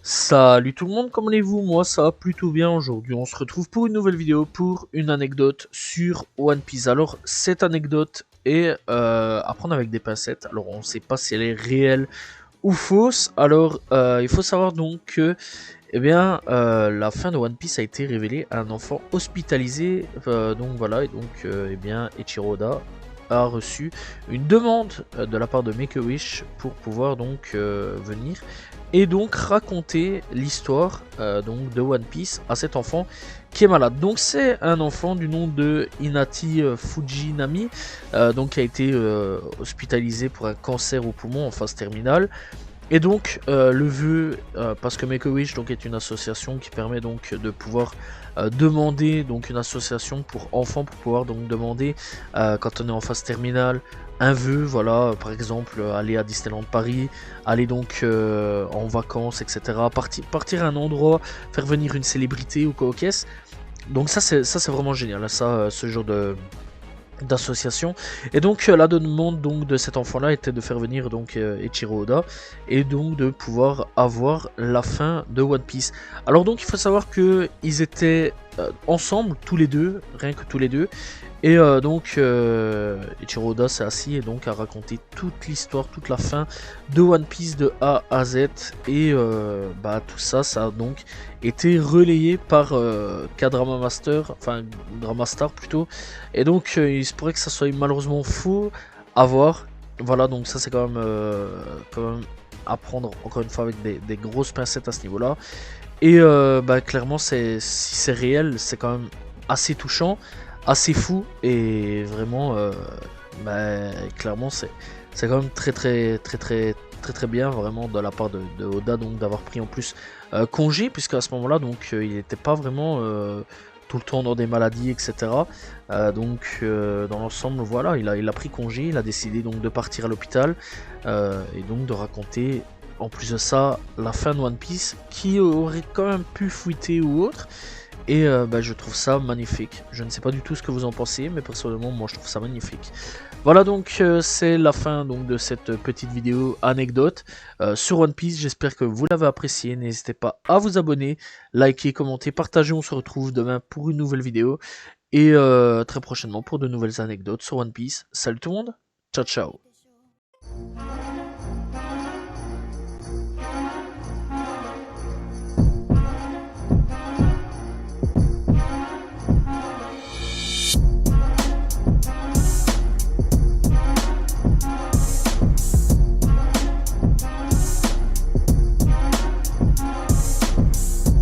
Salut tout le monde, comment allez-vous? Moi ça va plutôt bien. Aujourd'hui on se retrouve pour une nouvelle vidéo, pour une anecdote sur One Piece. Alors cette anecdote est à prendre avec des pincettes, alors on ne sait pas si elle est réelle ou fausse. Alors il faut savoir donc que la fin de One Piece a été révélée à un enfant hospitalisé, donc voilà, et donc Eiichiro Oda a reçu une demande de la part de Make-A-Wish pour pouvoir donc venir et donc raconter l'histoire donc de One Piece à cet enfant qui est malade. Donc c'est un enfant du nom de Hinati Fujinami, donc qui a été hospitalisé pour un cancer au poumon en phase terminale. Et donc le vœu, parce que Make-A-Wish donc est une association qui permet donc de pouvoir demander, donc une association pour enfants, pour pouvoir donc demander quand on est en phase terminale un vœu, voilà, par exemple aller à Disneyland Paris, aller donc en vacances, etc. Partir à un endroit, faire venir une célébrité ou quoi au caisse. Donc ça c'est vraiment génial, ça ce genre de d'association. Et donc la demande donc de cet enfant là était de faire venir donc Eiichiro Oda et donc de pouvoir avoir la fin de One Piece. Alors donc il faut savoir que ils étaient ensemble tous les deux, rien que tous les deux, et Eiichiro Oda s'est assis et donc a raconté toute l'histoire, toute la fin de One Piece de A à Z. Et tout ça, ça a donc été relayé par K-Drama Master, enfin Drama Star plutôt. Et donc il se pourrait que ça soit malheureusement faux à voir. Voilà, donc ça c'est quand même à prendre encore une fois avec des grosses pincettes à ce niveau-là. Et clairement, si c'est réel, c'est quand même assez touchant, assez fou, et vraiment, clairement, c'est quand même très bien vraiment de la part de Oda donc d'avoir pris en plus congé, puisque à ce moment-là donc il n'était pas vraiment tout le temps dans des maladies, etc. Dans l'ensemble, voilà, il a pris congé, il a décidé donc de partir à l'hôpital et donc de raconter en plus de ça la fin de One Piece qui aurait quand même pu fuiter ou autre. Et je trouve ça magnifique. Je ne sais pas du tout ce que vous en pensez, mais personnellement moi je trouve ça magnifique. Voilà, donc c'est la fin donc de cette petite vidéo anecdote sur One Piece. J'espère que vous l'avez apprécié. N'hésitez pas à vous abonner, liker, commenter, partager. On se retrouve demain pour une nouvelle vidéo et très prochainement pour de nouvelles anecdotes sur One Piece. Salut tout le monde, ciao ciao.